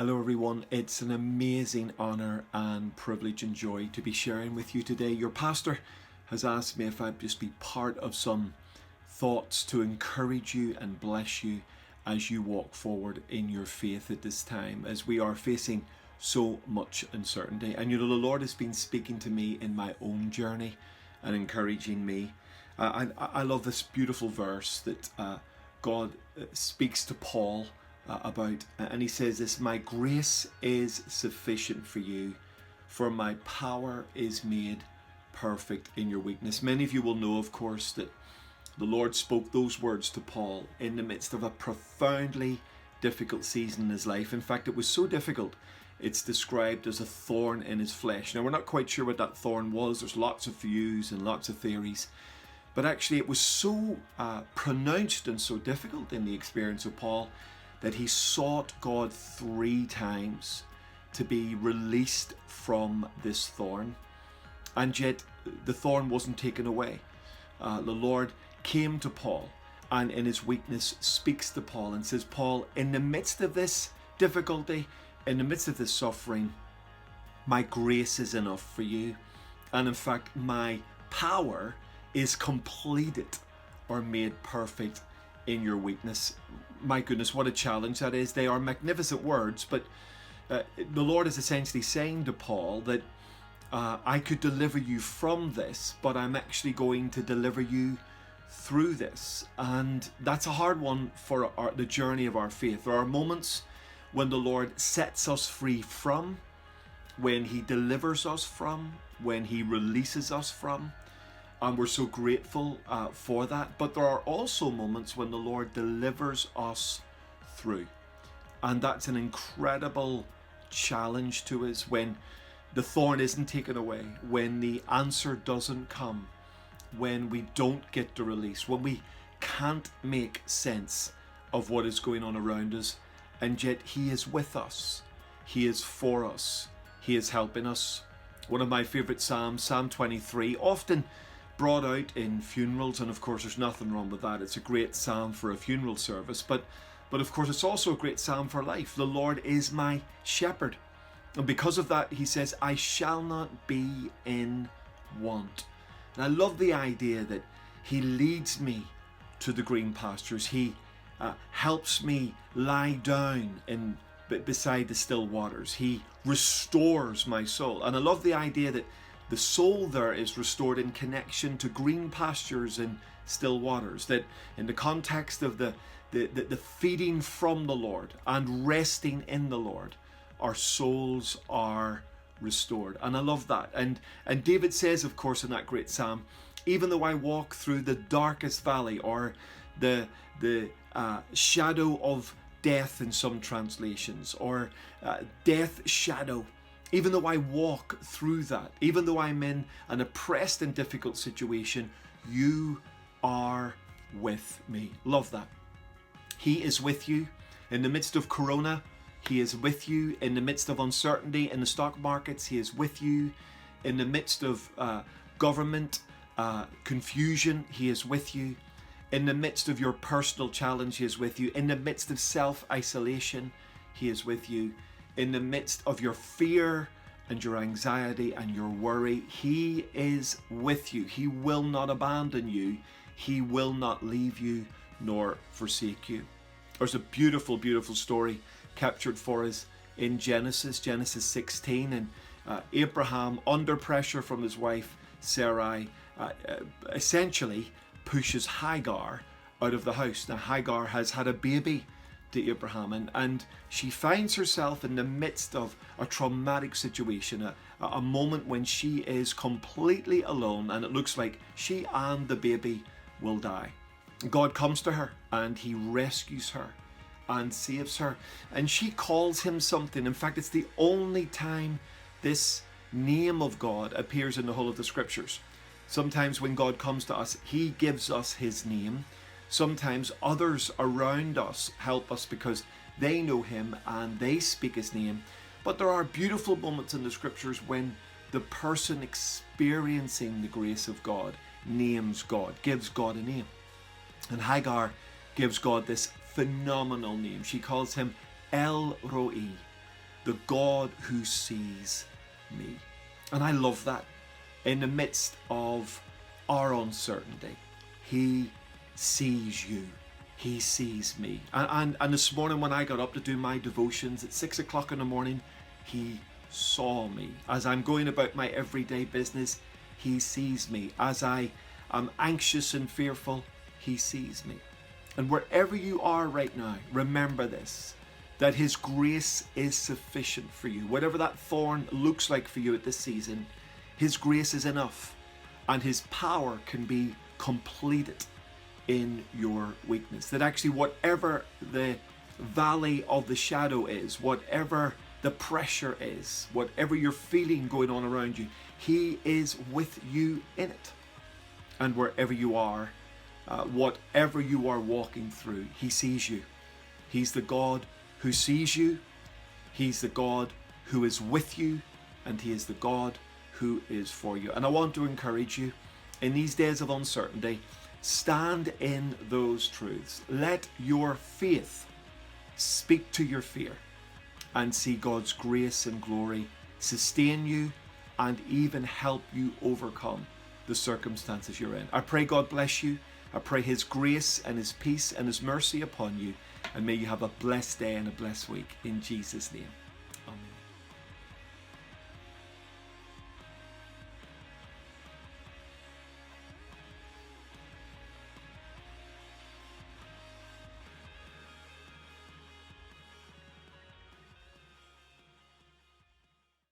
Hello everyone, it's an amazing honour and privilege and joy to be sharing with you today. Your pastor has asked me if I'd just be part of some thoughts to encourage you and bless you as you walk forward in your faith at this time, as we are facing so much uncertainty. And the Lord has been speaking to me in my own journey and encouraging me. I love this beautiful verse that God speaks to Paul about, and he says this: my grace is sufficient for you, for my power is made perfect in your weakness. Many of you will know, of course, that the Lord spoke those words to Paul in the midst of a profoundly difficult season in his life. In fact, it was so difficult, it's described as a thorn in his flesh. Now, we're not quite sure what that thorn was. There's lots of views and lots of theories, but actually it was so pronounced and so difficult in the experience of Paul that he sought God 3 times to be released from this thorn. And yet the thorn wasn't taken away. The Lord came to Paul and in his weakness speaks to Paul and says, Paul, in the midst of this difficulty, in the midst of this suffering, my grace is enough for you. And in fact, my power is completed or made perfect in your weakness. My goodness, what a challenge that is. They are magnificent words, but the Lord is essentially saying to Paul that I could deliver you from this, but I'm actually going to deliver you through this. And that's a hard one for the journey of our faith. There are moments when the Lord sets us free from, when he delivers us from, when he releases us from, and we're so grateful for that. But there are also moments when the Lord delivers us through. And that's an incredible challenge to us, when the thorn isn't taken away, when the answer doesn't come, when we don't get the release, when we can't make sense of what is going on around us. And yet he is with us. He is for us. He is helping us. One of my favorite Psalms, Psalm 23, often brought out in funerals, and of course there's nothing wrong with that. It's a great psalm for a funeral service, but of course it's also a great psalm for life. The Lord is my shepherd, and because of that he says, I shall not be in want. And I love the idea that he leads me to the green pastures. He helps me lie down beside the still waters. He restores my soul. And I love the idea that the soul there is restored in connection to green pastures and still waters, that in the context of the feeding from the Lord and resting in the Lord, our souls are restored. And I love that. And David says, of course, in that great psalm, even though I walk through the darkest valley, or the shadow of death in some translations, or death shadow, even though I walk through that, even though I'm in an oppressed and difficult situation, you are with me. Love that. He is with you in the midst of corona. He is with you in the midst of uncertainty in the stock markets. He is with you in the midst of government confusion. He is with you in the midst of your personal challenge. He is with you in the midst of self-isolation. He is with you in the midst of your fear and your anxiety and your worry. He is with you. He will not abandon you. He will not leave you nor forsake you. There's a beautiful, beautiful story captured for us in Genesis 16, and Abraham, under pressure from his wife Sarai, essentially pushes Hagar out of the house. Now Hagar has had a baby to Abraham, and she finds herself in the midst of a traumatic situation, a moment when she is completely alone, and it looks like she and the baby will die. God comes to her and he rescues her and saves her, and she calls him something. In fact, it's the only time this name of God appears in the whole of the scriptures. Sometimes when God comes to us, he gives us his name. Sometimes others around us help us because they know him and they speak his name. But there are beautiful moments in the scriptures when the person experiencing the grace of God names God, gives God a name. And Hagar gives God this phenomenal name. She calls him El Roi, the God who sees me. And I love that. In the midst of our uncertainty, he sees you. He sees me. And this morning when I got up to do my devotions at 6 o'clock in the morning, he saw me. As I'm going about my everyday business, he sees me. As I am anxious and fearful, he sees me. And wherever you are right now, remember this, that his grace is sufficient for you. Whatever that thorn looks like for you at this season, his grace is enough. And his power can be completed in your weakness. That actually whatever the valley of the shadow is, whatever the pressure is, whatever you're feeling going on around you, he is with you in it. And wherever you are, whatever you are walking through, he sees you. He's the God who sees you. He's the God who is with you, and he is the God who is for you. And I want to encourage you in these days of uncertainty, stand in those truths. Let your faith speak to your fear and see God's grace and glory sustain you and even help you overcome the circumstances you're in. I pray God bless you. I pray his grace and his peace and his mercy upon you, and may you have a blessed day and a blessed week in Jesus' name.